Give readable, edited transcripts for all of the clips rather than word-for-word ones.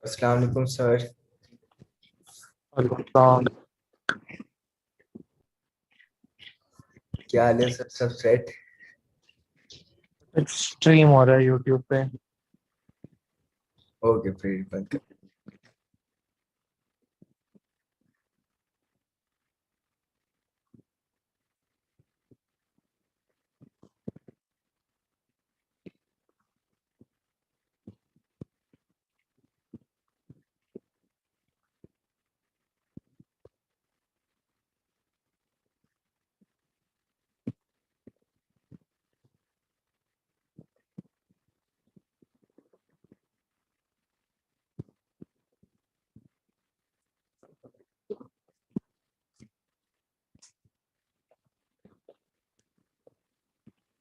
अस्सलाम वालेकुम sir. Welcome. क्या हाल है सर? सब सेट? स्ट्रीम हो रहा है यूट्यूब पे। ओके, फिर बंद कर।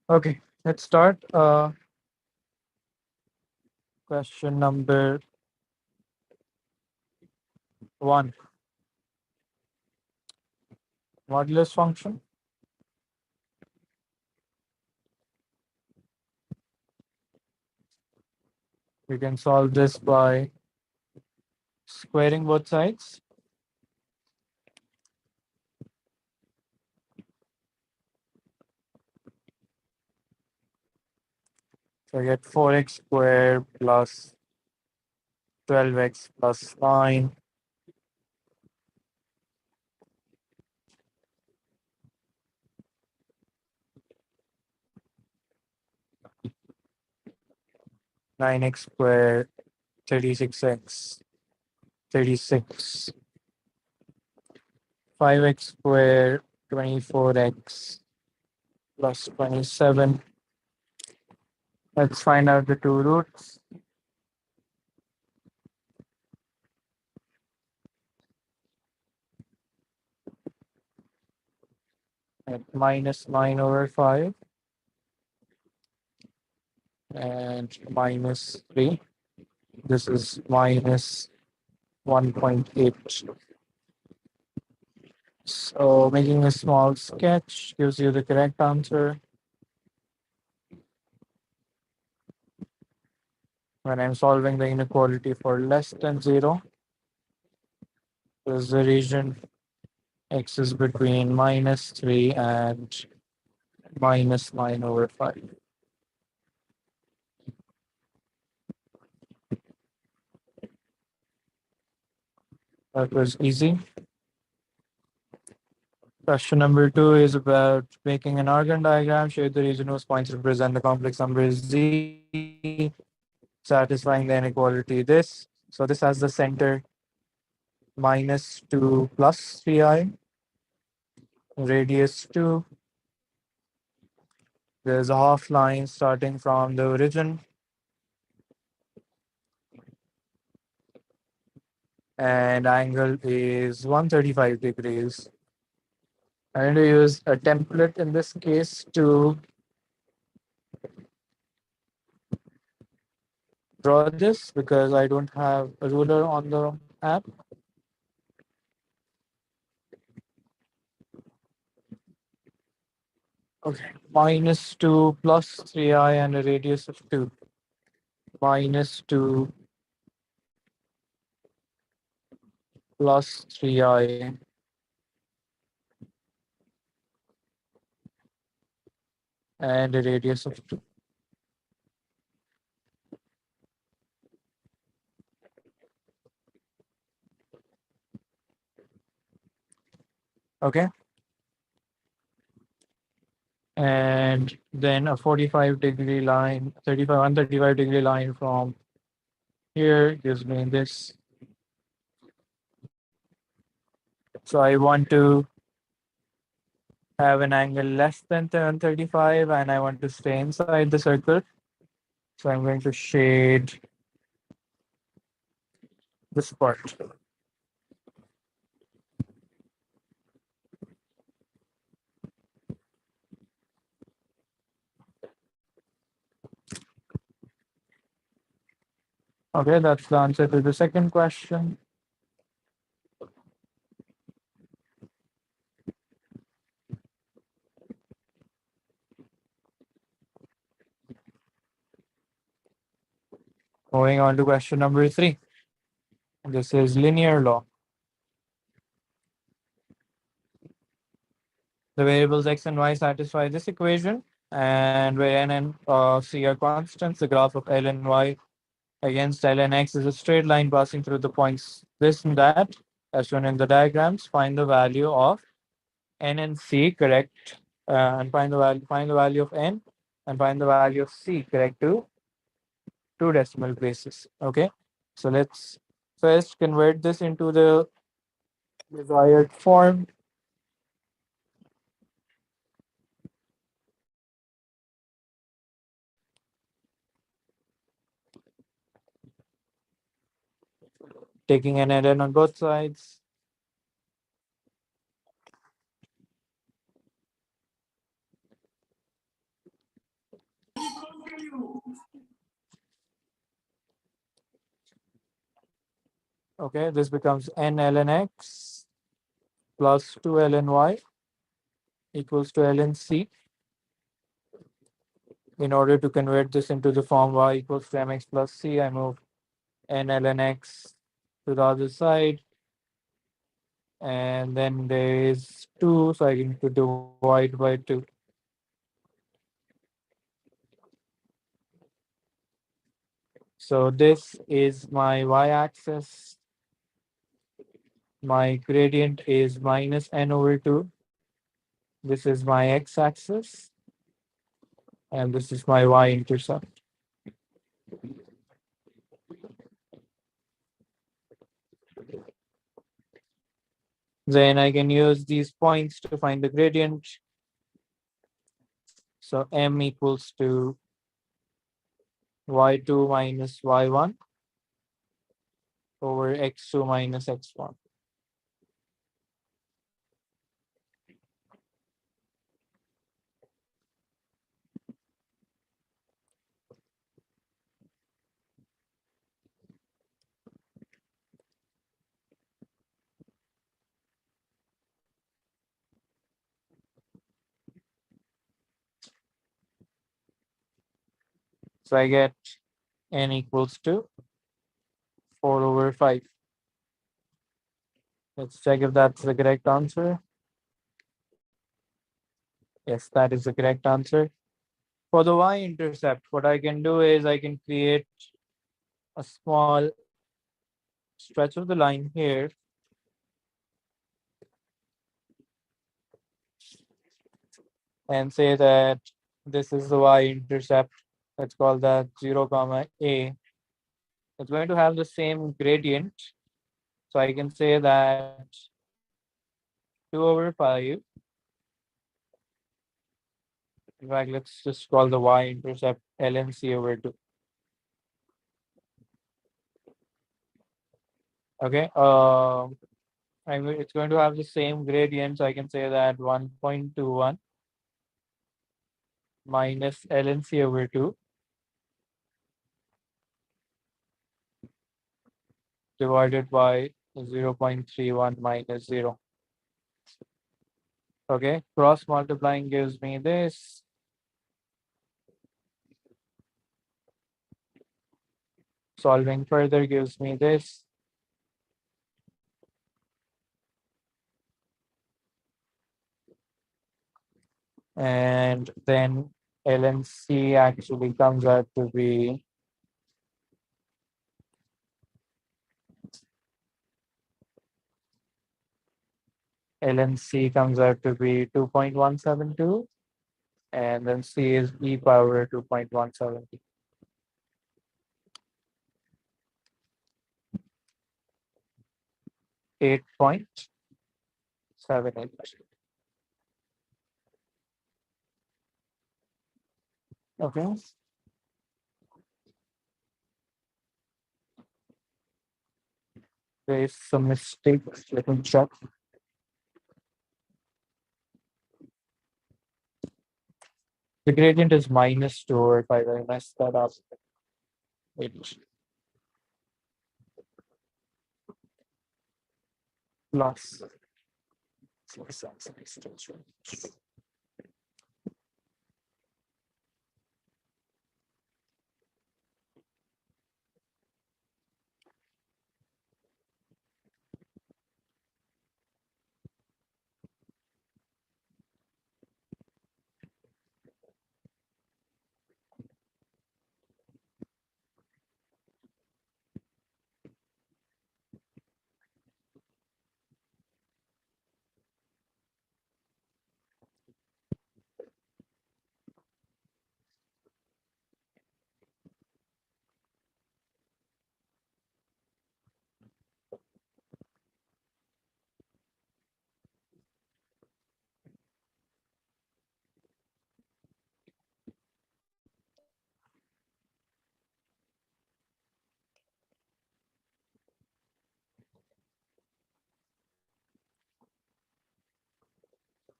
Okay, let's start. Question number 1. Modulus function. We can solve this by squaring both sides. So I get 4x squared plus 12x plus 9 9x squared 36x 36 5x squared 24x plus 27. Let's find out the two roots. At minus 9 over 5 and minus 3. This is minus 1.8. So making a small sketch gives you the correct answer. When I'm solving the inequality for less than 0, this is the region x is between minus 3 and minus 9 over 5. That was easy. Question number 2 is about making an argon diagram. Show the region whose points represent the complex number z, satisfying the inequality this. So this has the center minus 2 plus 3i, radius 2. There's a half line starting from the origin, and angle is 135 degrees. I'm going to use a template in this case to draw this because I don't have a ruler on the app. Okay, minus 2 plus 3i and a radius of 2. Minus 2 plus 3i and a radius of 2. Okay. And then a 45-degree line, 135-degree line from here gives me this. So I want to have an angle less than 135 and I want to stay inside the circle. So I'm going to shade this part. Okay, that's the answer to the second question. Moving on to question number 3. This is linear law. The variables x and y satisfy this equation, and where n and c are constants, the graph of L and y against L and x is a straight line passing through the points this and that, as shown in the diagrams. Find the value of n and c correct, and find the value of n, and find the value of c correct to 2 decimal places. Okay, so let's first convert this into the desired form. Taking an ln on both sides. Okay, this becomes n ln x plus 2 ln y equals to ln c. In order to convert this into the form y equals to mx plus c, I move n ln x to the other side. And then there is 2, so I can divide by 2. So this is my y-axis. My gradient is minus n over 2. This is my x-axis. And this is my y-intercept. Then I can use these points to find the gradient. So m equals to y2 minus y1 over x2 minus x1. So I get n equals to 4 over 5. Let's check if that's the correct answer. Yes, that is the correct answer. For the y-intercept, what I can do is I can create a small stretch of the line here. And say that this is the y-intercept. Let's call that 0, comma a. It's going to have the same gradient. So I can say that 2 over 5. In fact, let's just call the y-intercept ln c over 2. Okay. It's going to have the same gradient, so I can say that 1.21 minus ln c over 2 divided by 0.31 minus 0. Okay, cross multiplying gives me this. Solving further gives me this. And then ln c actually comes out to be ln c comes out to be 2.172, and then c is e power 2.172. 8.78. Okay. There is some mistake. Let me check. The gradient is minus 2 over 5. I messed that up. It's plus.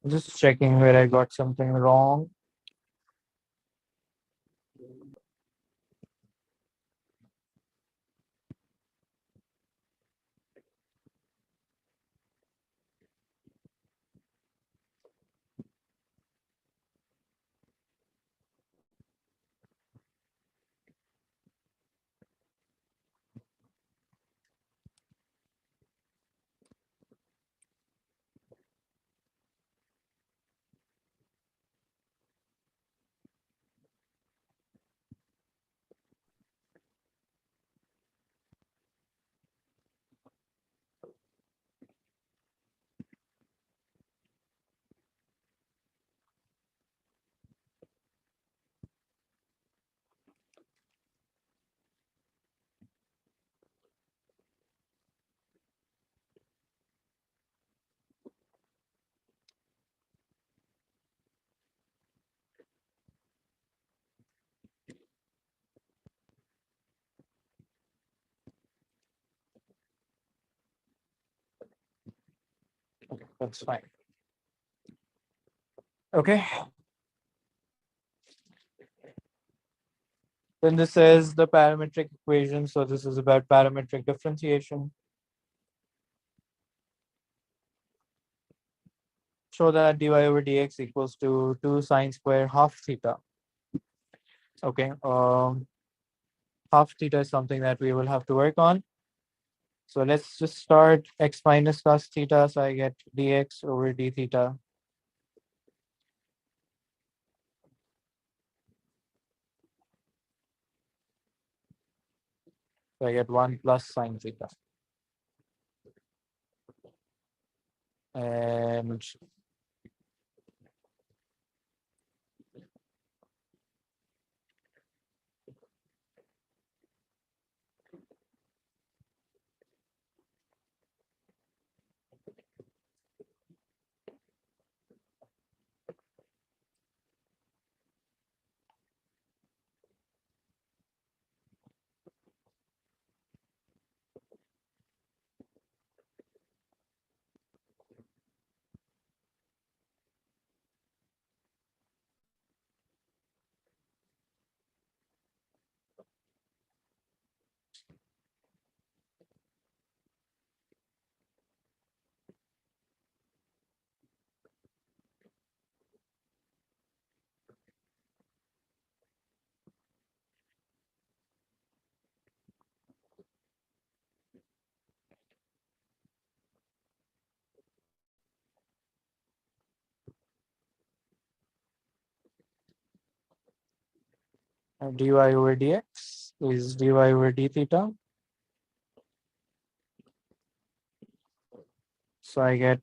Just checking where I got something wrong. That's fine. Okay. Then this is the parametric equation. So this is about parametric differentiation. Show that dy over dx equals to 2 sine square half theta. Okay. Half theta is something that we will have to work on. So let's just start x minus cos theta. So I get dx over d theta. So I get 1 plus sine theta. And dy over dx is dy over d theta. So I get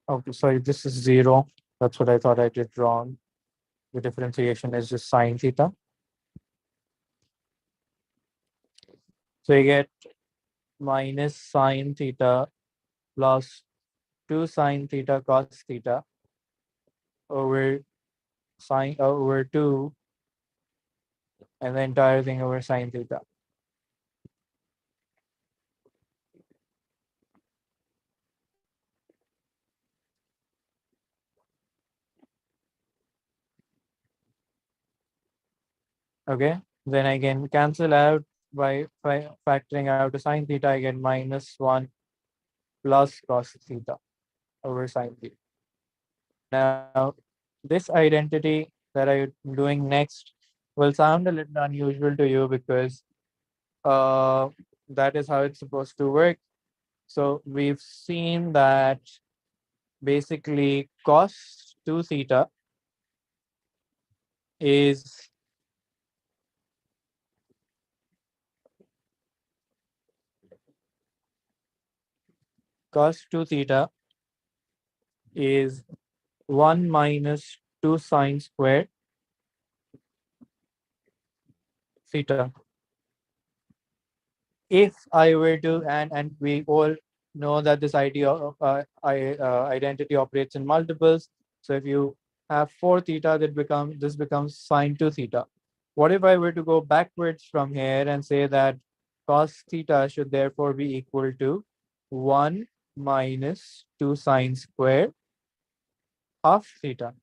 okay, sorry, this is 0. That's what I thought I did wrong. The differentiation is just sine theta. So you get minus sine theta plus 2 sine theta cos theta over sine over 2 and the entire thing over sine theta. Okay, then I can cancel out by factoring out the sine theta. I get minus 1 plus cos theta over sine theta. Now, this identity that I'm doing next will sound a little unusual to you because uh, that is how it's supposed to work. So we've seen that basically cos 2 theta is cos 2 theta is 1 minus 2 sine squared theta. If I were to, and we all know that this idea of identity operates in multiples. So if you have 4 theta, this becomes sine 2 theta. What if I were to go backwards from here and say that cos theta should therefore be equal to 1 minus 2 sine squared half theta?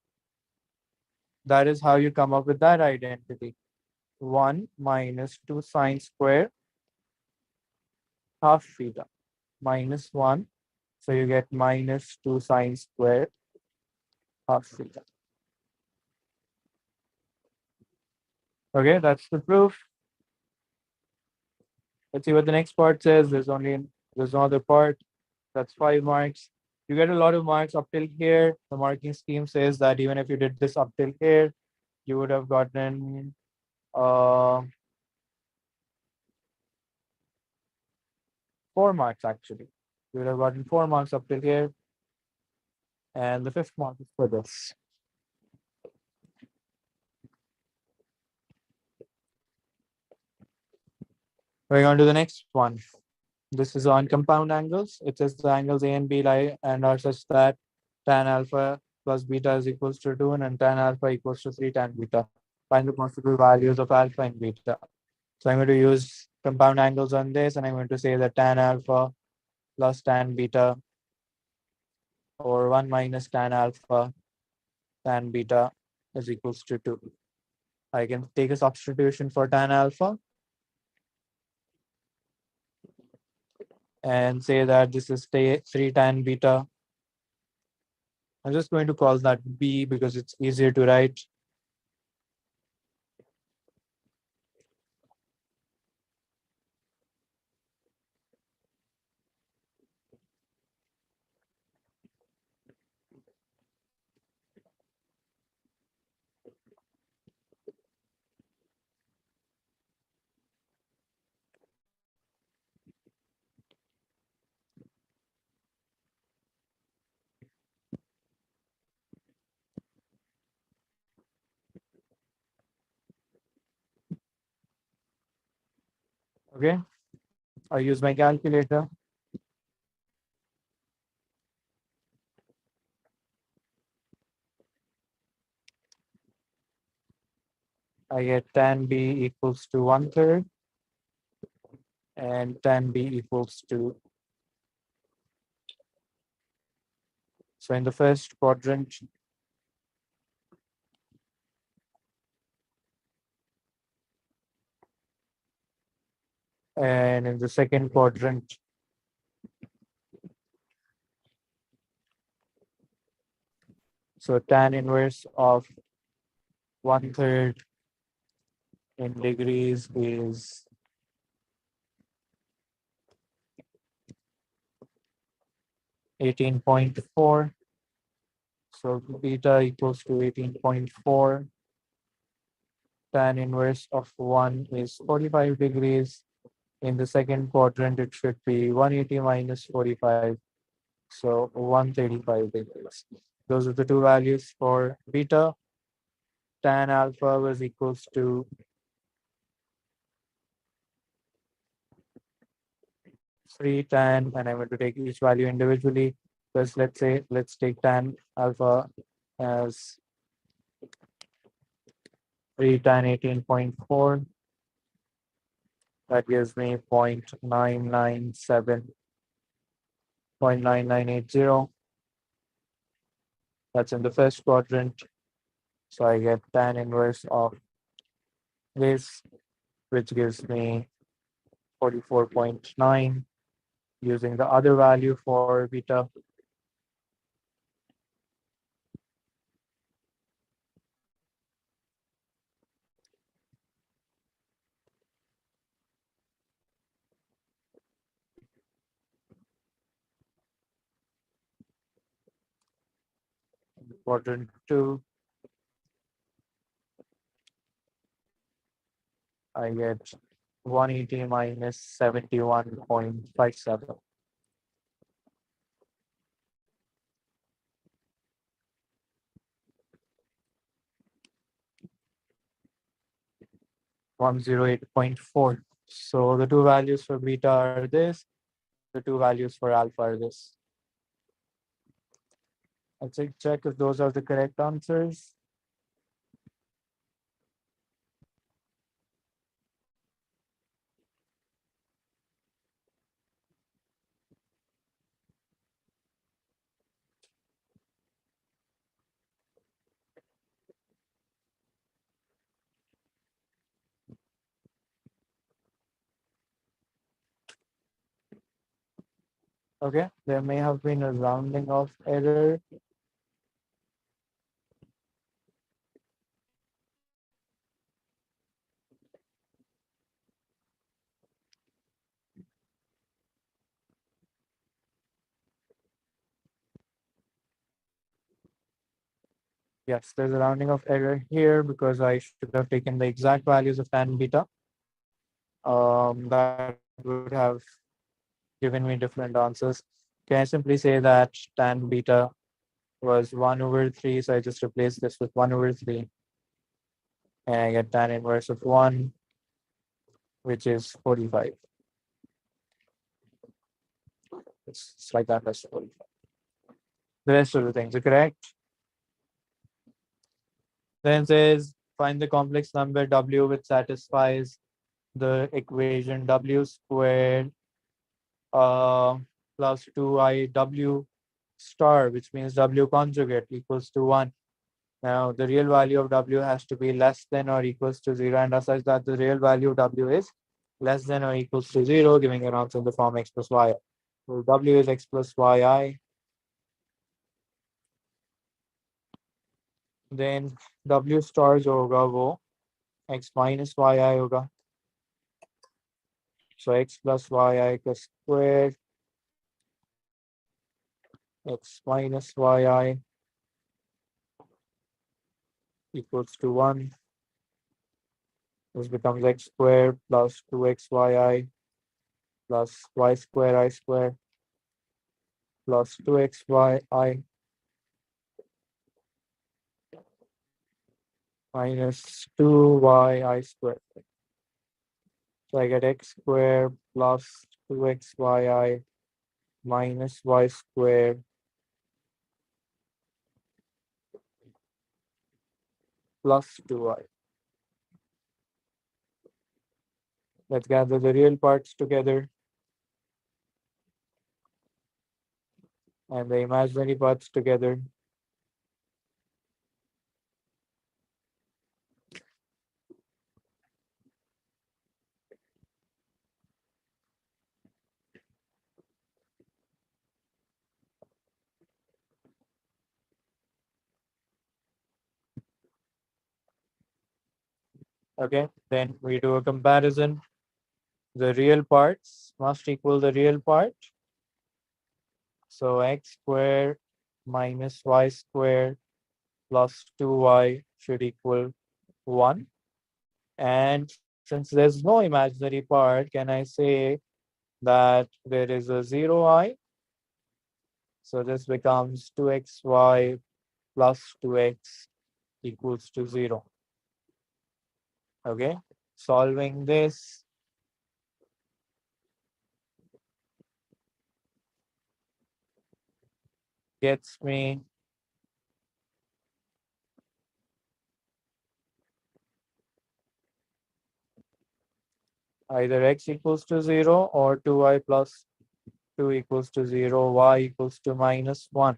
That is how you come up with that identity. 1 minus 2 sine squared half theta minus 1. So you get minus 2 sine squared half theta. Okay, that's the proof. Let's see what the next part says. There's no other part. That's 5 marks. You get a lot of marks up till here. The marking scheme says that even if you did this up till here, you would have gotten 4 marks actually. You would have gotten 4 marks up till here. And the 5th mark is for this. Going on to the next one. This is on compound angles. It says the angles A and B lie and are such that tan alpha plus beta is equals to 2 and tan alpha equals to 3 tan beta. Find the possible values of alpha and beta. So I'm going to use compound angles on this, and I'm going to say that tan alpha plus tan beta, or 1 minus tan alpha tan beta, is equals to 2. I can take a substitution for tan alpha and say that this is 3 tan beta. I'm just going to call that B because it's easier to write. Okay, I use my calculator. I get tan B equals to 1/3 and tan B equals to. So in the first quadrant, and in the second quadrant, so tan inverse of 1/3 in degrees is 18.4. So beta equals to 18.4. Tan inverse of 1 is 45 degrees. In the second quadrant, it should be 180 minus 45. So 135 degrees. Those are the two values for beta. Tan alpha was equals to 3 tan, and I'm going to take each value individually. Because let's take tan alpha as 3 tan 18.4. That gives me 0.997, 0.9980. That's in the first quadrant. So I get tan inverse of this, which gives me 44.9. Using the other value for beta, quadrant 2, I get 180 minus 71.57. 108.4. So the two values for beta are this, the two values for alpha are this. Let's check if those are the correct answers. Okay, there may have been a rounding off error. Yes, there's a rounding off error here because I should have taken the exact values of tan beta. That would have given me different answers. Can I simply say that tan beta was 1/3, so I just replace this with 1/3, and I get tan inverse of 1, which is 45. It's like that, that's 45. The rest of the things are correct. Then it says find the complex number W which satisfies the equation W squared uh, plus 2iW star, which means W conjugate equals to 1. Now, the real value of W has to be less than or equals to 0, and as such that the real value of W is less than or equals to 0, giving an answer in the form x plus y. So W is x plus yi. Then W star जो होगा वो x minus yi होगा. So x plus yi का square, x minus yi equals to 1. This becomes x squared plus 2xyi plus y square I square plus 2xyi minus 2yi squared. So I get x squared plus 2xyi minus y squared plus 2y. Let's gather the real parts together and the imaginary parts together. Okay, then we do a comparison. The real parts must equal the real part. So x squared minus y squared plus 2y should equal 1. And since there's no imaginary part, can I say that there is a 0i? So this becomes 2xy plus 2x equals to 0. Okay, solving this gets me either x equals to 0 or 2y plus 2 equals to 0, y equals to minus 1.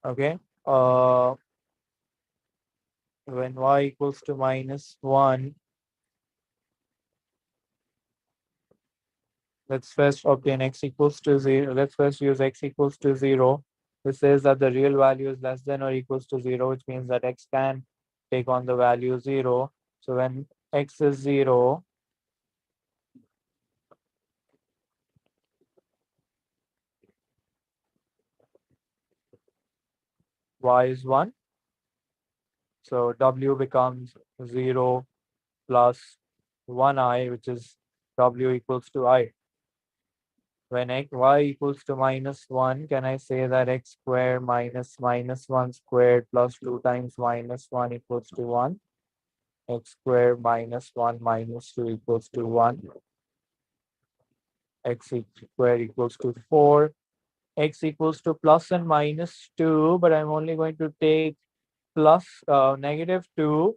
Okay, when y equals to minus 1, let's first obtain x equals to 0. Let's first use x equals to 0. This says that the real value is less than or equals to 0, which means that x can take on the value 0. So when x is 0, y is 1. So w becomes 0 plus 1i, which is w equals to I. When y equals to minus 1, can I say that x squared minus minus 1 squared plus 2 times minus 1 equals to 1? x square minus 1 minus 2 equals to 1. X square equals to 4. X equals to plus and minus 2, but I'm only going to take plus negative 2.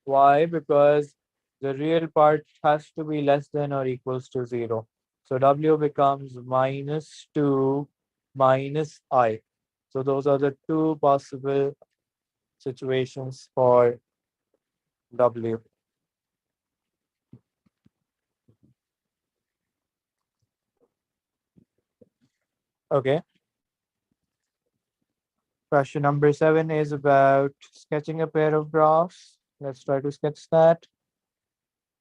Why? Because the real part has to be less than or equals to 0. So W becomes minus 2 minus I. So those are the two possible situations for W. Okay. Question number 7 is about sketching a pair of graphs. Let's try to sketch that.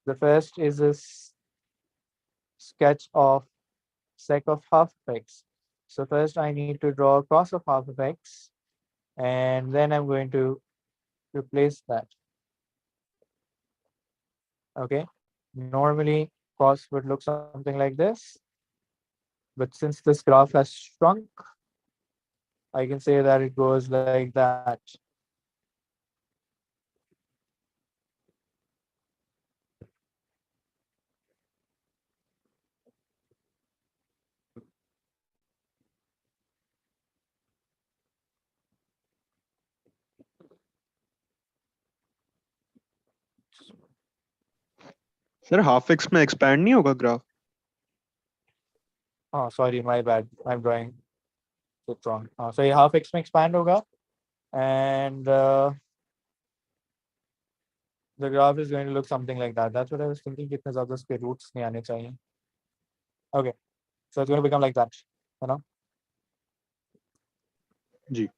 The first is a sketch of sec of half of x. So first I need to draw cos of half of x, and then I'm going to replace that. Okay. Normally cos would look something like this, but since this graph has shrunk, I can say that it goes like that. Sir half x में expand नहीं होगा graph? Oh, sorry, my bad. I'm drawing it wrong. So ये half x में expand होगा, and the graph is going to look something like that. That's what I was thinking. कितने ज़्यादा उसके roots नहीं आने चाहिए. Okay, so it's going to become like that, you know. Ji.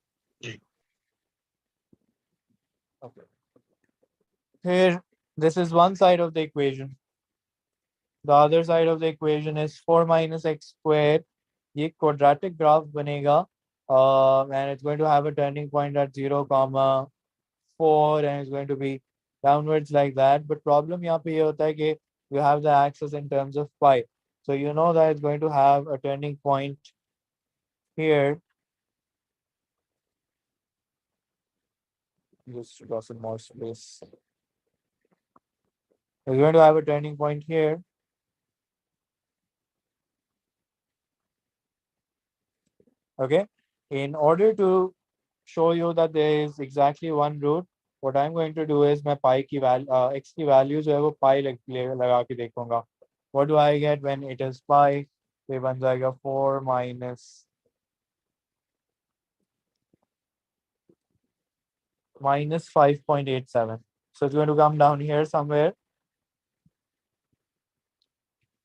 Okay. Here, this is one side of the equation. The other side of the equation is 4 minus x squared. ये quadratic graph बनेगा, and it's going to have a turning point at 0, 4, and it's going to be downwards like that. But problem यहाँ पे ये होता है कि you have the axis in terms of pi. So you know that it's going to have a turning point here. Just draw some more space. It's going to have a turning point here. Okay. In order to show you that there is exactly one root, what I'm going to do is मैं pi की x की value जो है वो pi लगा के देखूंगा. What do I get when it is pi? ये बन जाएगा 4 minus minus 5.87. So it's going to come down here somewhere.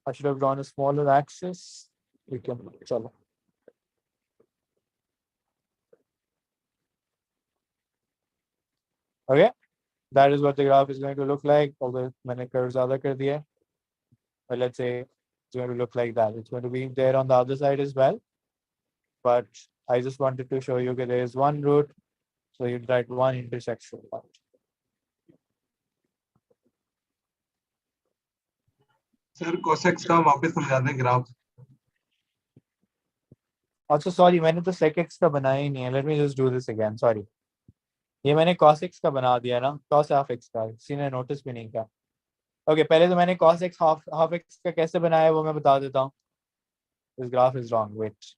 I should have drawn a smaller axis. We can chalo. Okay, that is what the graph is going to look like. Although मैंने curves ज़्यादा कर दिया, but let's say it's going to look like that. It's going to be there on the other side as well. But I just wanted to show you that there is one root, so you write one intersection point. Sir cosec का वापस समझा दें graph. Also, sorry, मैंने तो sec x का बनाया ही नहीं है. Let me just do this again. Sorry. ये मैंने cos x का बना दिया ना, cos half x का. किसी ने notice भी नहीं किया. Okay, पहले तो मैंने cos x half x का कैसे बनाया वो मैं बता देता हूँ. This graph is wrong. Wait.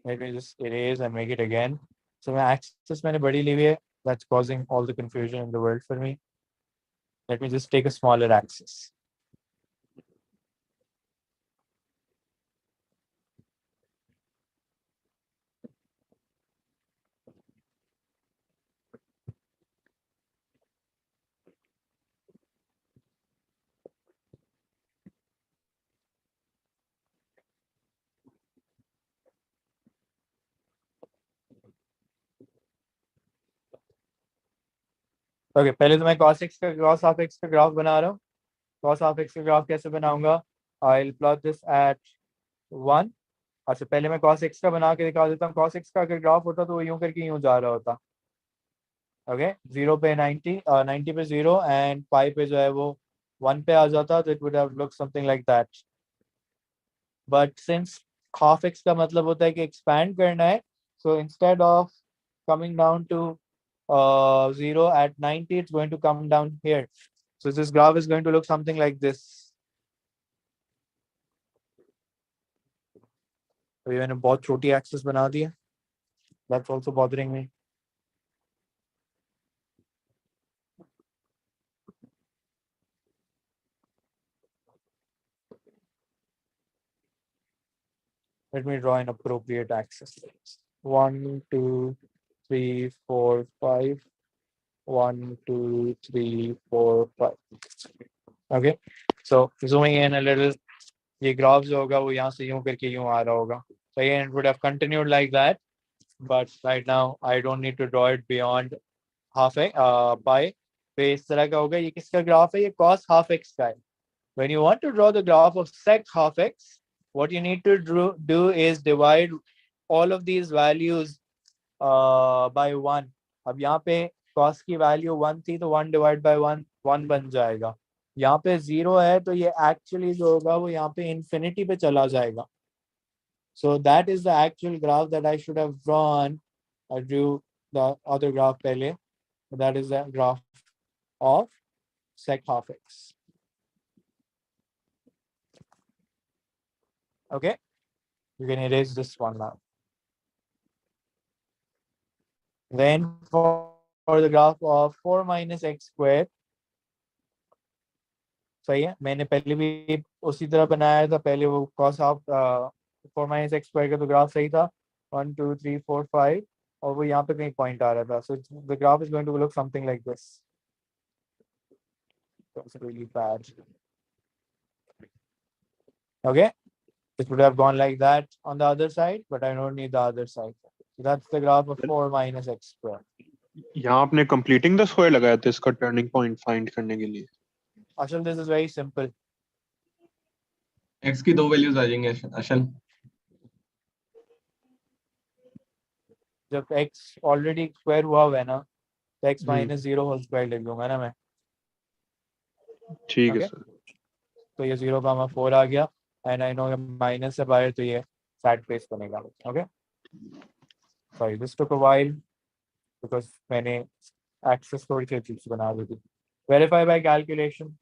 Let me just erase and make it again. So my axis मैंने बड़ी ली हुई है. That's causing all the confusion in the world for me. Let me just take a smaller axis. Okay, पहले तो मैं cos x का cos half x का graph बना रहा हूँ. Cos half x का ग्राफ कैसे बनाऊंगा? I'll plot this at 1. अच्छा, पहले मैं cos x का बना के दिखा देता हूँ. cos x का अगर ग्राफ होता तो वो यूं करके यूं जा रहा होता. Okay, 0 पे 90, 90 पे 0 and pi पे जो है वो 1 पे आ जाता, तो it would have looked something like that. But since half x का मतलब होता है कि expand करना है. So instead of coming down to 0 at 90, it's going to come down here. So this graph is going to look something like this. तो ये मैंने बहुत छोटी एक्सिस बना दी है. That's also bothering me. Let me draw an appropriate axis. 1, 2, 3, 4, 5. 1, 2, 3, 4, 5. Okay. So zooming in a little, ये graph जो होगा वो यहाँ से यूं करके यूं आ रहा होगा. So again, it would have continued like that, but right now I don't need to draw it beyond half pi. तो इस तरह का होगा. ये किसका ग्राफ है? ये cos half x का है. When you want to draw the graph of sec half x, what you need to do is divide all of these values by 1. अब यहाँ पे cos की value 1 थी तो 1 divided by 1 1 बन जाएगा. यहाँ पे 0 है तो ये actually जो होगा वो यहाँ पे infinity पे चला जाएगा. So that is the actual graph that I should have drawn. I drew the other graph पहले. That is the graph of sec half x. Okay, you can erase this one now. Then for the graph of 4 minus x squared, सही है. मैंने पहले भी उसी तरह बनाया था. पहले वो cos of 4 minus x squared का तो ग्राफ सही था. 1, 2, 3, 4, 5 और वो यहाँ पे कहीं पॉइंट आ रहा था. So the graph is going to look something like this. That's really bad. Okay, it would have gone like that on the other side, but I don't need the other side. So that's the graph of 4 minus x squared. यहाँ आपने completing the square लगाया था इसका turning point find करने के लिए. Ashal, this is very simple. x की 2 values आ जाएंगे अशल. जब x already square हुआ है ना तो x minus 0 whole square लिख दूंगा ना मैं. ठीक है Okay. सर. तो ये 0 का 4 आ गया. And I know minus से बाहर तो ये sad face बनेगा. Okay. Sorry, this took a while because मैंने access थोड़ी सी चीज बना दी थी. Verify by calculation.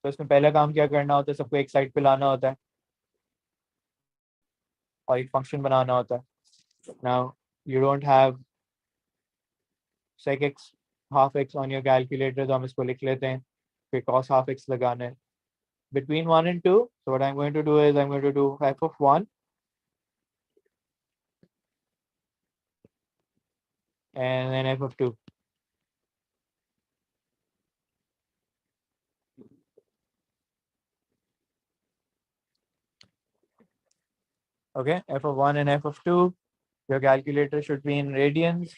तो इसमें पहला काम क्या करना होता है? सबको एक साइड पे लाना होता है और एक फंक्शन बनाना होता है. Now you don't have sec x half x on your calculator, तो हम इसको लिख लेते हैं. फिर cos half x लगाना है. Between 1 and 2, so what I'm going to do is I'm going to do f of 1 and then f of 2. Okay, f of 1 and f of 2. Your calculator should be in radians.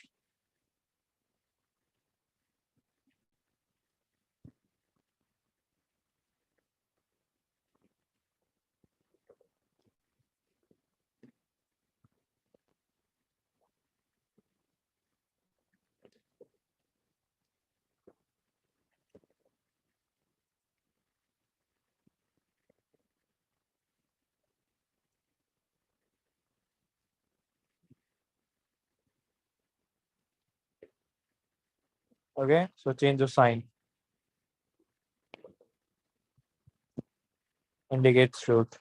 Okay, so change of sign indicates truth.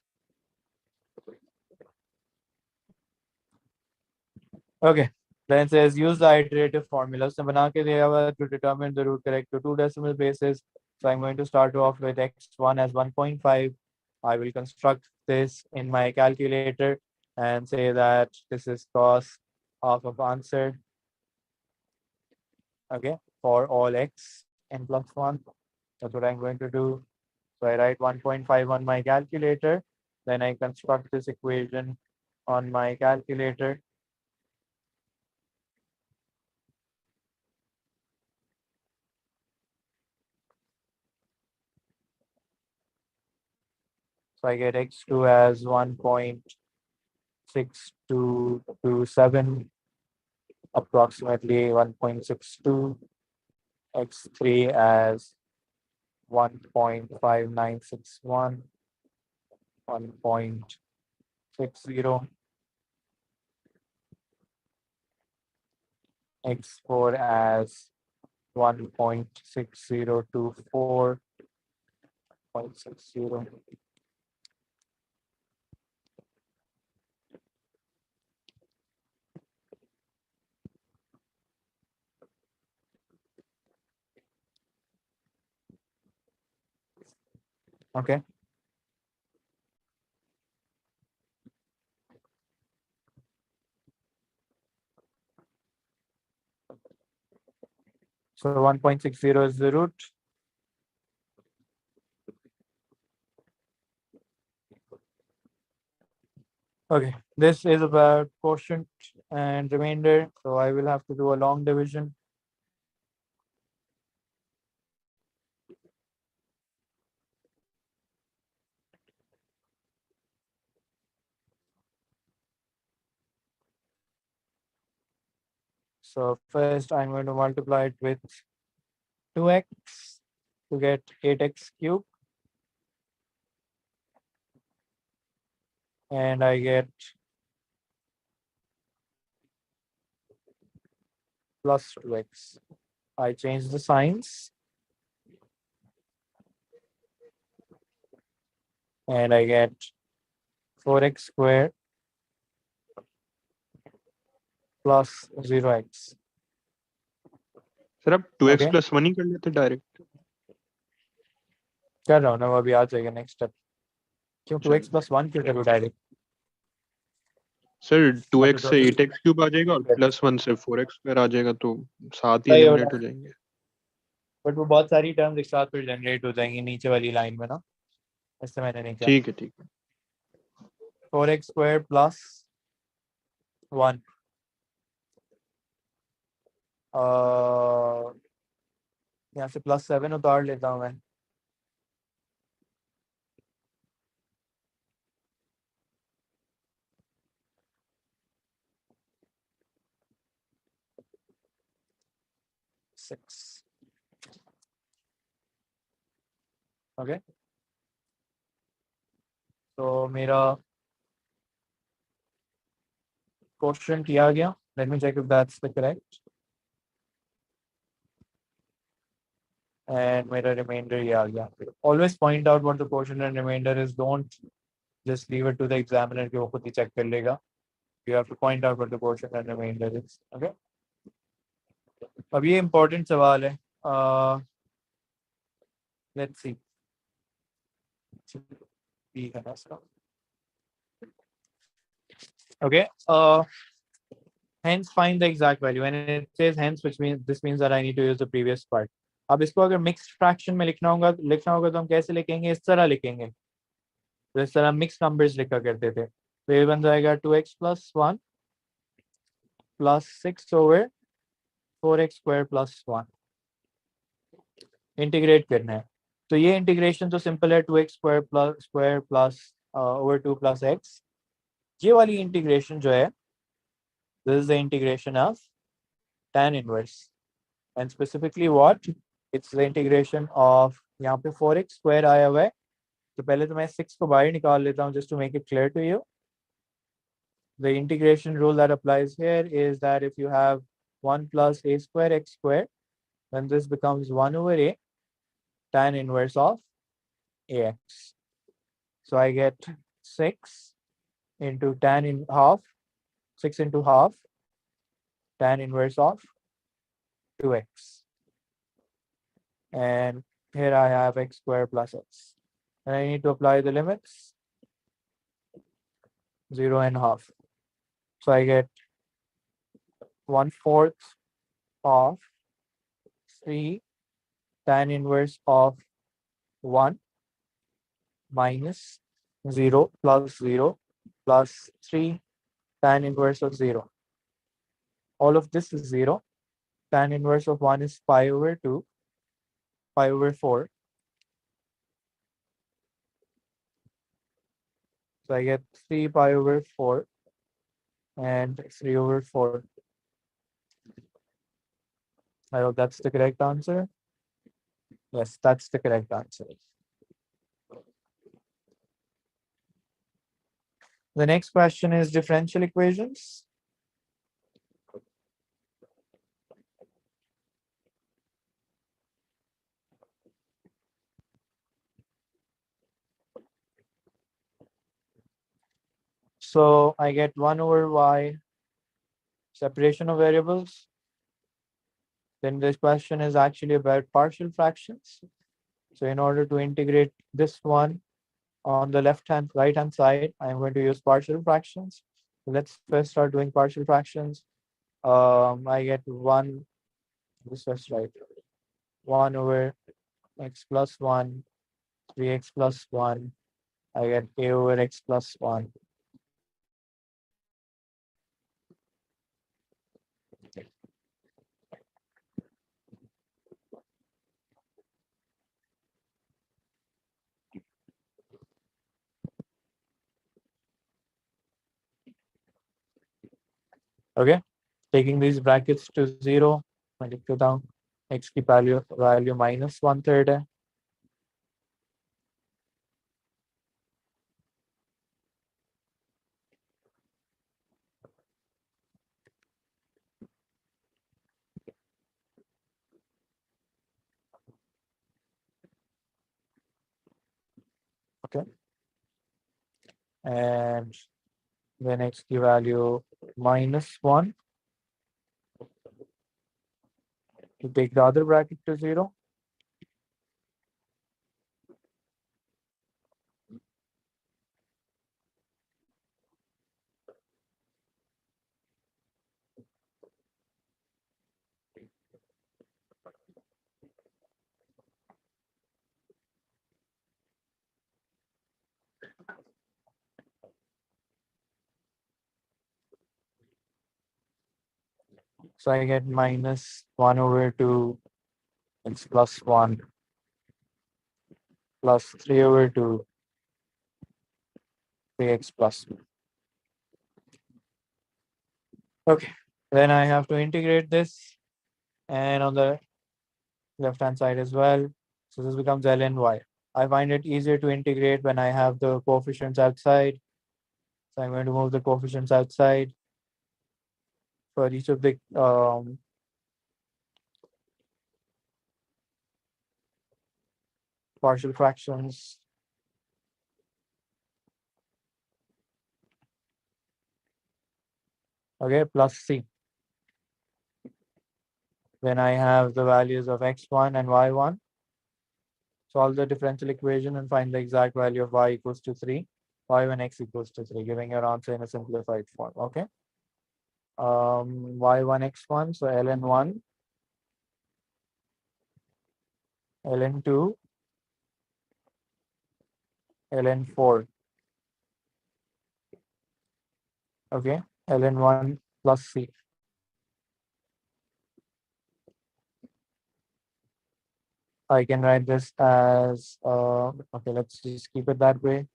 Okay, then it says use the iterative formula. So बना के दिया हुआ to determine the root correct to 2 decimal places. So I'm going to start off with x1 as 1.5. I will construct this in my calculator and say that this is cos half of answer. Okay, for all x n plus 1. That's what I'm going to do. So I write 1.5 on my calculator. Then I construct this equation on my calculator. So I get x2 as 1.6227, approximately 1.62. x3 as 1.5961, 60 x4 as 1.6024.60. Okay. So 1.60 is the root. Okay, this is about quotient and remainder. So I will have to do a long division. So first I'm going to multiply it with 2x to get 8x cubed. And I get plus 2x. I change the signs. And I get 4x squared plus 0x. Sir आप 2x Okay. plus 1 ही कर लेते direct. कर रहा हूँ ना, वो अभी आ जाएगा नेक्स्ट स्टेप. क्यों 2x चलो. plus 1 क्यों करूँ डायरेक्ट? सर 2x से तो 8x क्यूब आ जाएगा और प्लस 1 से 4x स्क्वायर आ जाएगा तो साथ ही सही हो एलिमिनेट रहा हो है. जाएंगे. बट वो बहुत सारी टर्म्स एक साथ फिर जनरेट हो जाएंगी नीचे वाली लाइन में ना, इससे मैंने नहीं किया. ठीक है, ठीक है. 4x squared plus 1. यहाँ से प्लस 7 उतार लेता हूँ मैं. Six. Okay. तो मेरा quotient किया गया. Let me check if that's the correct. And मेरा remainder ये आ गया. Always point out what the quotient and remainder is. Don't just leave it to the examiner कि वो खुद ही check कर लेगा. You have to point out what the quotient and remainder is. Okay. अब ये important सवाल है. Let's see. ठीक है ना इसका. Okay. Hence find the exact value. And it says hence, which means this means that I need to use the previous part. अब इसको अगर mixed fraction में लिखना होगा तो हम कैसे लिखेंगे? इस तरह लिखेंगे. तो इस तरह mixed numbers लिखा करते थे. तो ये बन जाएगा 2x plus 1 plus 6 over 4x square plus 1. Integrate करना है. तो ये इंटीग्रेशन तो सिंपल है. 2x square plus over 2 plus x. ये वाली इंटीग्रेशन जो है, this is the integration of tan inverse. And specifically what? It's the integration of, यहाँ पे 4x square आया हुआ है. तो पहले तो मैं 6 को बाहर निकाल लेता हूँ just to make it clear to you. The integration rule that applies here is that if you have 1 plus a square x square, then this becomes 1 over a tan inverse of ax. So I get 6 into tan in half, 6 into half, tan inverse of 2x. And here I have x square plus x. And I need to apply the limits, 0 and half. So I get 1/4 of 3 tan inverse of 1 minus 0 plus 0 plus 3 tan inverse of 0. All of this is 0. Tan inverse of 1 is pi over 2, pi over 4. So I get 3 pi over 4 and 3 over 4. I hope that's the correct answer. Yes, that's the correct answer. The next question is differential equations. So I get 1 over y separation of variables. Then this question is actually about partial fractions. So in order to integrate this one on the right hand side, I'm going to use partial fractions. Let's first start doing partial fractions. I get 1, this is right, 1 over x plus 1, 3x plus 1. I get a over x plus 1. Okay, taking these brackets to 0, I लिख देता हूँ x की value minus 1/3 है. Okay, and then x की value minus 1 to take the other bracket to 0. So I get minus 1 over 2 x plus 1 plus 3 over 2 3x plus 1. Okay, then I have to integrate this and on the left hand side as well. So this becomes ln y. I find it easier to integrate when I have the coefficients outside. So I'm going to move the coefficients outside for each of the partial fractions. Okay, plus c. Then I have the values of x1 and y1. Solve the differential equation and find the exact value of y equals to 3, y when x equals to 3, giving your answer in a simplified form. Okay. Y1 x1, so ln1, ln2, ln4. Okay, ln1 plus c. I can write this as okay, let's just keep it that way.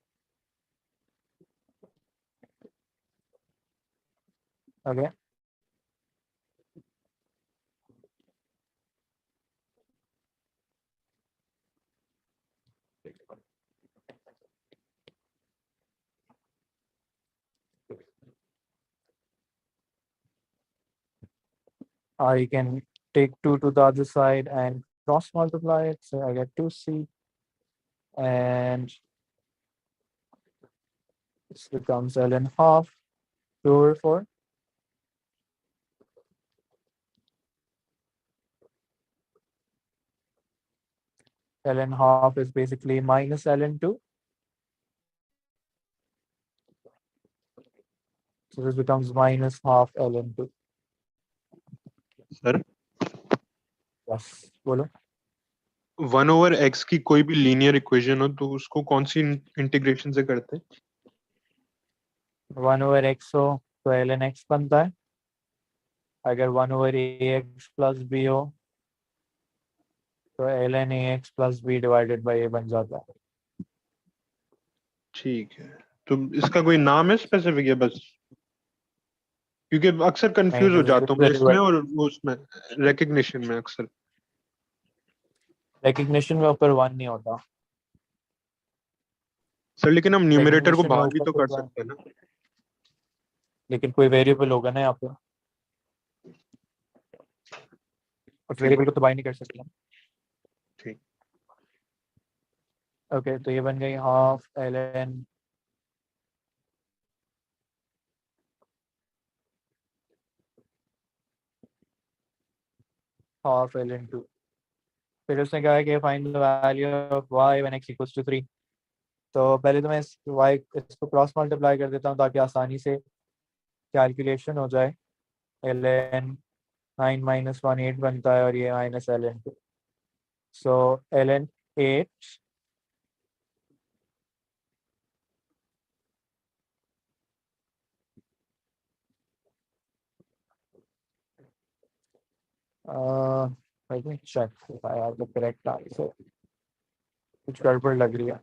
Okay. I can take 2 to the other side and cross multiply it. So I get 2c and this becomes ln half 2 over 4. Ln half is basically minus ln2. So this becomes minus half ln2. Sir Yes, बोलो. 1 over x की कोई भी linear equation हो तो उसको कौन सी integration से करते हैं? 1 over x हो तो ln x बनता है. अगर 1 over ax plus b हो तो ln ax plus b divided by a बन जाता है. ठीक है, तो इसका कोई नाम है स्पेसिफिक, है बस? क्योंकि अक्सर कंफ्यूज हो जाता हूँ मैं इसमें और उसमें रिकग्निशन में अक्सर. रिकग्निशन में ऊपर 1 नहीं होता. सर लेकिन हम न्यूमरेटर को Recognition में बाहर भी ऊपर तो तो कर one- सकते हैं ना. लेकिन कोई वेरिएबल होगा ना यहाँ पे, उस वेरिएबल को तो बाई नहीं कर सकते। ठीक। ओके, तो ये बन गई हाफ ln हाफ ln 2। फिर उसने कहा कि find the value of y when x equals to 3। तो पहले तो मैं इस y इसको क्रॉस मल्टीप्लाई कर देता हूँ ताकि आसानी से कैलकुलेशन हो जाए। ln 9 माइनस 1 8 बनता है और ये minus ln 2। So ln 8 I think check if I have the correct answer. कुछ गड़बड़ लग रही है।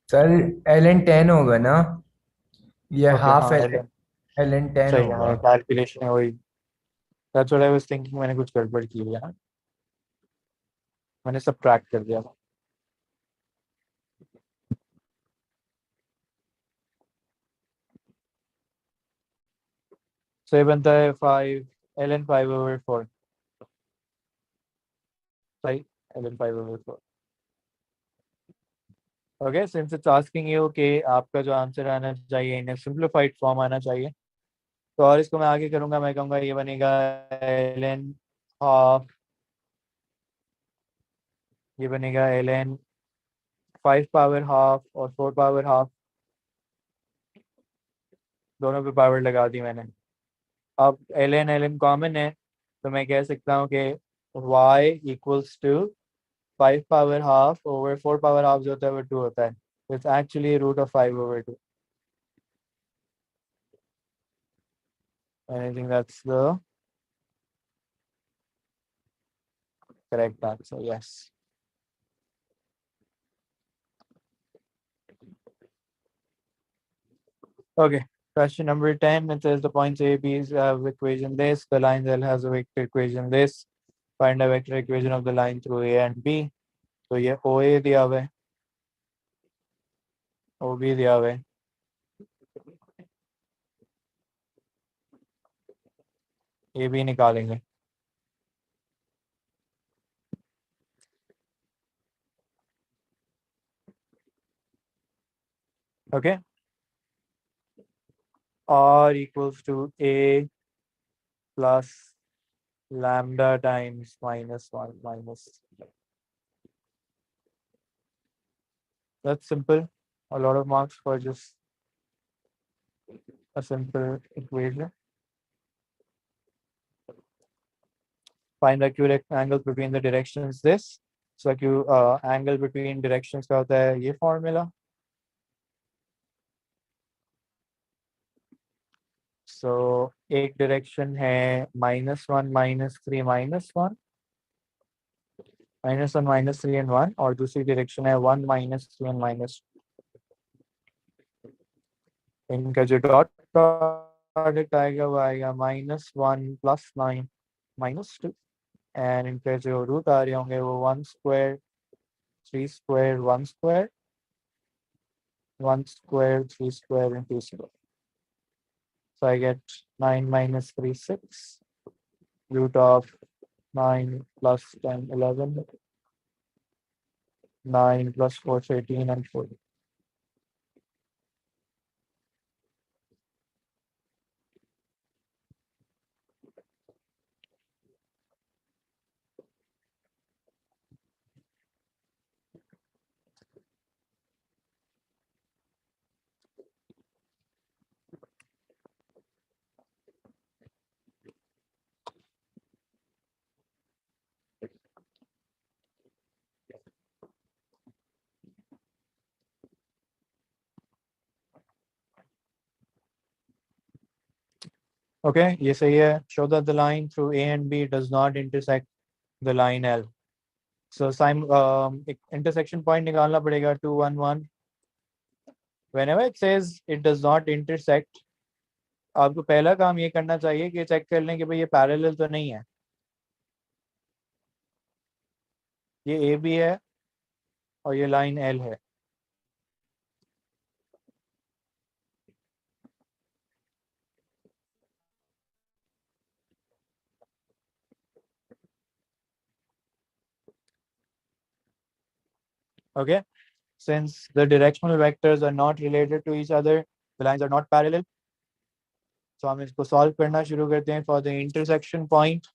सर ln 10 होगा ना, ये ओके हाफ हाँ ln ln 10 सही होगा। है, कैलकुलेशन है वही। That's what I was thinking, मैंने कुछ गड़बड़ की है ना, मैंने सबट्रैक्ट कर दिया। सो ये बनता है 5 ln 5/4। सही, ln 5/4। Okay, since it's asking you कि आपका जो आंसर आना चाहिए इन सिंप्लीफाइड फॉर्म आना चाहिए, तो और इसको मैं आगे करूंगा, मैं कहूँगा ये बनेगा ln हाफ, ये बनेगा ln 5 पावर हाफ और 4 पावर हाफ, दोनों पे पावर लगा दी मैंने। अब ln कॉमन है, तो मैं कह सकता हूँ कि y equals to 5 power half over 4 power half जो होता है वो 2 होता है। It's actually √5/2। I think that's the correct answer, yes. Okay, question number 10. It says the points A, B have equation this, the line L has a vector equation this. Find a vector equation of the line through A and B. तो ये OA दिया हुआ है, OB दिया हुआ है, AB निकालेंगे। Okay, R equals to A plus lambda times -1 minus. That's simple. A lot of marks for just a simple equation. Find the acute angle between the directions this. So acute angle between directions का होता है ये formula. So एक direction है -1 -3 -1, -1 -3 and 1, और दूसरी direction है 1 -3 and -2. इनका जो डॉट प्रोडक्ट आएगा वो आएगा -1 +9 -2, एंड इनके जो रूट आ रहे होंगे वो 1 square 3 square 1 square 1 square 3 square and 2 square. So I get 9 minus 3 6, root of 9 plus 10 11, 9 plus 4 13 and 4. Okay, ये सही है. Show that the line through A and B does not intersect the line L. So एक intersection point निकालना पड़ेगा 2, 1, 1. Whenever it says it does not intersect, आपको पहला काम ये करना चाहिए कि चेक कर लें कि भाई ये पैरेलल तो नहीं है. ये ए बी है और ये लाइन एल है. Okay, since the directional vectors are not related to each other, the lines are not parallel. So हम इसको solve करना शुरू करते हैं. For the intersection point,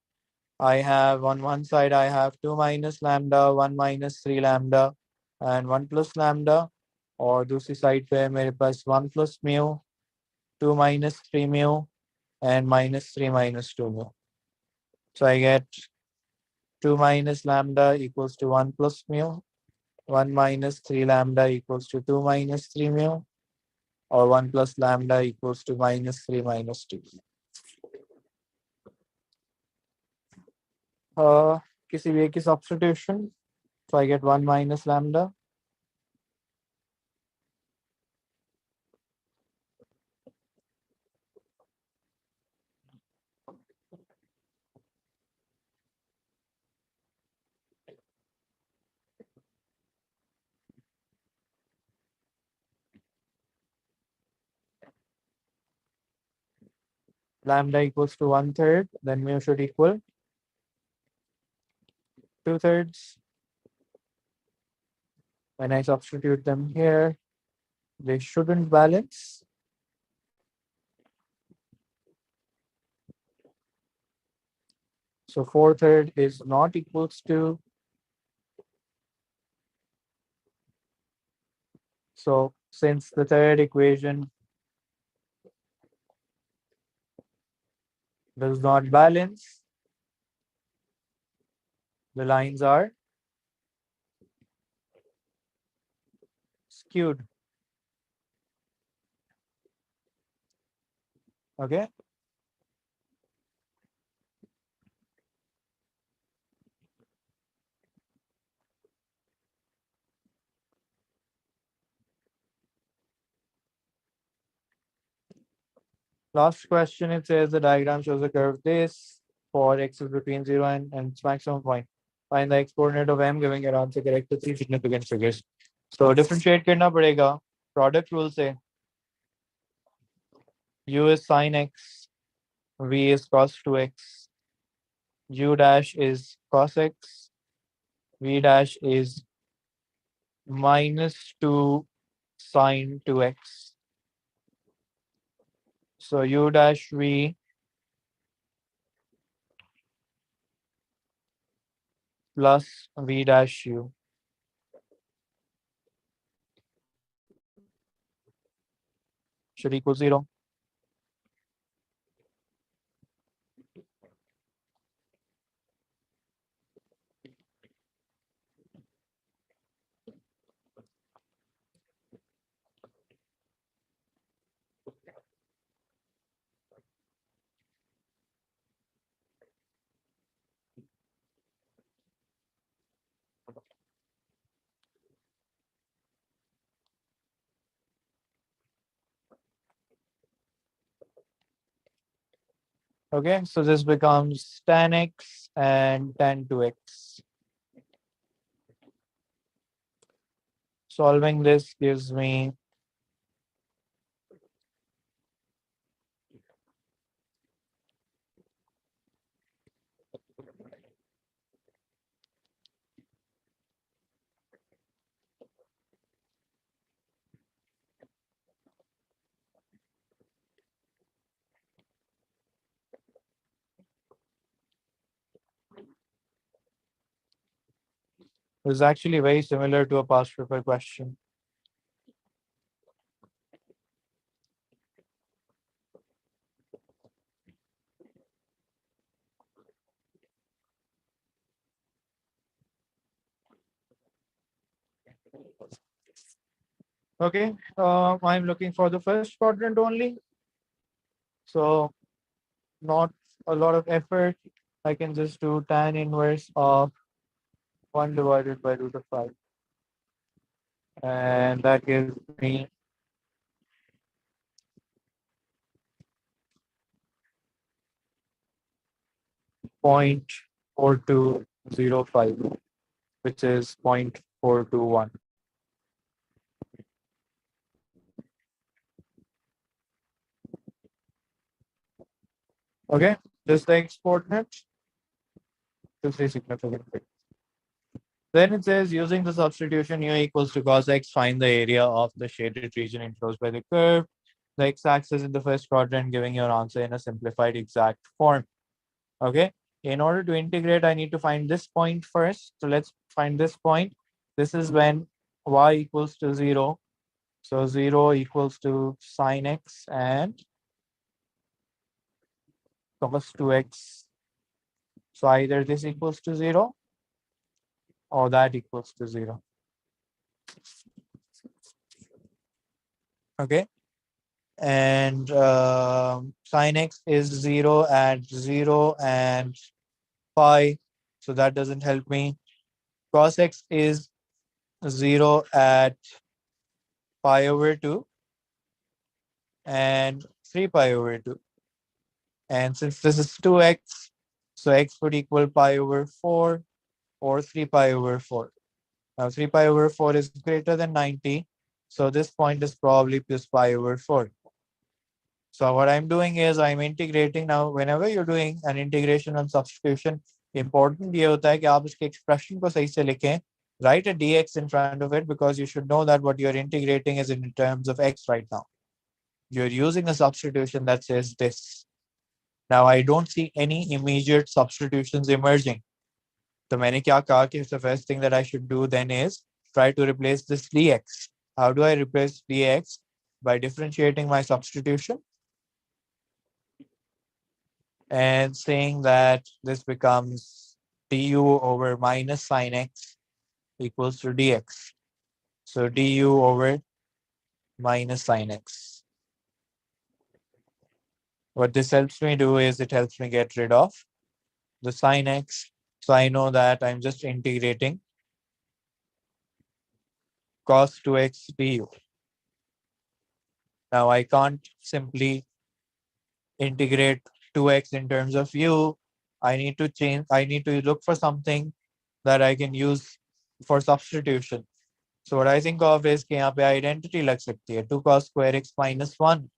I have on one side I have 2 minus lambda, 1 minus 3 lambda, and 1 plus lambda. और दूसरी side पे मेरे पास 1 plus mu, 2 minus 3 mu, and minus 3 minus 2 mu. So I get 2 minus lambda equals to 1 plus mu, 1 minus 3 lambda equals to 2 minus 3 mu, or 1 plus lambda equals to minus 3 minus 2. किसी भी एक की substitution, so I get 1 minus lambda. Lambda equals to 1/3, then mu should equal 2/3. When I substitute them here, they shouldn't balance. So 4/3 is not equals to. So since the third equation does not balance, the lines are skewed. Okay. Last question, it says the diagram shows a curve this for x is between 0 and its maximum point. Find the x-coordinate of m, giving your answer correct to 3 significant figures. So differentiate करना पड़ेगा. Product rule से u is sin x, v is cos 2x, u dash is cos x, v dash is minus 2 sin 2x. So u dash v plus v dash u should equal 0. Okay, so this becomes tan x and tan 2x. Solving this gives me is actually very similar to a past paper question. Okay, I'm looking for the first quadrant only. So not a lot of effort. I can just do tan inverse of 1 divided by root of 5. And that gives me 0.4205, which is 0.421. Okay, just export it to see significant figures. Then it says using the substitution u equals to cos x, find the area of the shaded region enclosed by the curve. The x-axis in the first quadrant, giving your answer in a simplified exact form. Okay, in order to integrate, I need to find this point first. So let's find this point. This is when y equals to 0. So 0 equals to sine x and cos 2x. So either this equals to 0 or that equals to 0. Okay, and sine x is 0 at 0 and pi, so that doesn't help me. Cos x is 0 at pi over 2 and 3 pi over 2. And since this is 2x, so x would equal pi over 4 or 3 pi over 4. Now 3 pi over 4 is greater than 90, so this point is probably plus pi over 4. So what I'm doing is I'm integrating. Now whenever you're doing an integration and substitution, important ये होता है कि आप इसके expression को सही से लिखें. Write a dx in front of it because you should know that what you're integrating is in terms of x right now. You're using a substitution that says this. Now I don't see any immediate substitutions emerging. So मैंने क्या कहा कि the first thing that I should do then is try to replace this dx. How do I replace dx? By differentiating my substitution and saying that this becomes du over minus sine x equals to dx. So du over minus sine x. What this helps me do is it helps me get rid of the sine x. So I know that I'm just integrating cos 2x du. Now I can't simply integrate 2x in terms of u. I need to look for something that I can use for substitution. So what I think of is कि यहाँ पे identity लग सकती है 2 cos square x minus 1.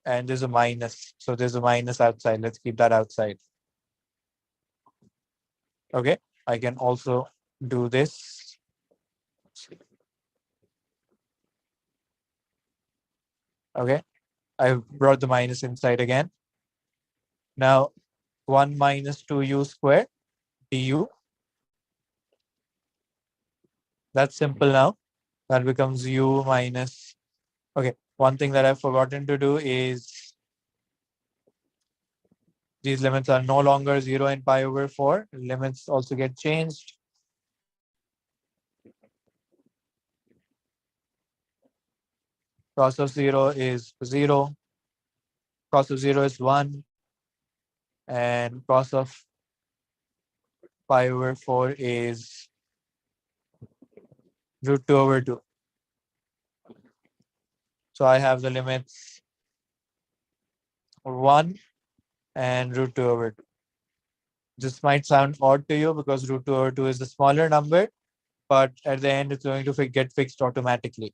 And there's a minus. So there's a minus outside. Let's keep that outside. Okay, I can also do this. Okay, I brought the minus inside again. Now 1 minus 2u square du. That's simple now. That becomes u minus. Okay, one thing that I've forgotten to do is these limits are no longer 0 and pi over 4. Limits also get changed. Cos of 0 is 0. Cos of 0 is 1. And cos of pi over 4 is root 2 over 2. So I have the limits 1 and root 2 over 2. This might sound odd to you because root 2 over 2 is the smaller number, but at the end it's going to get fixed automatically.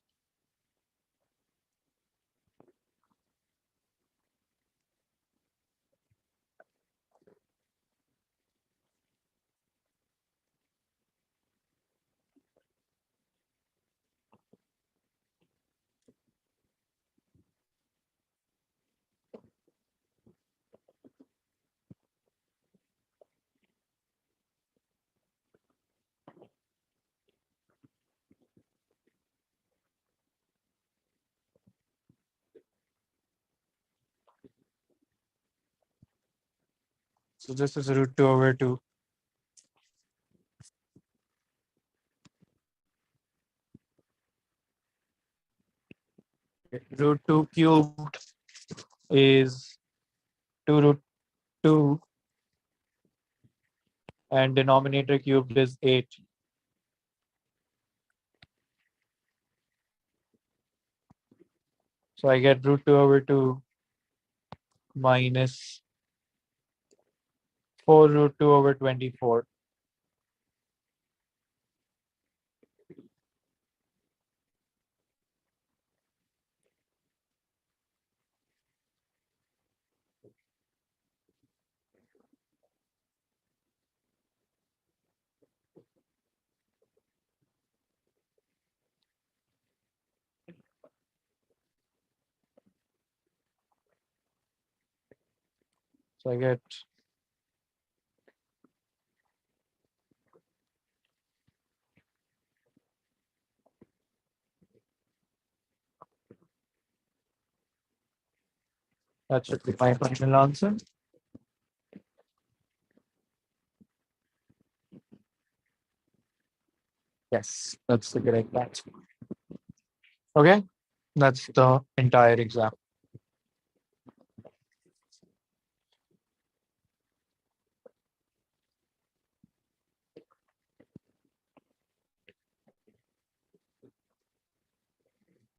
So this is root 2 over 2. Root 2 cubed is 2 root 2 and denominator cubed is 8. So I get root 2 over 2 minus 4 root 2 over 24. So I get that should be my final answer. Yes, that's the correct answer. Okay, that's the entire exam.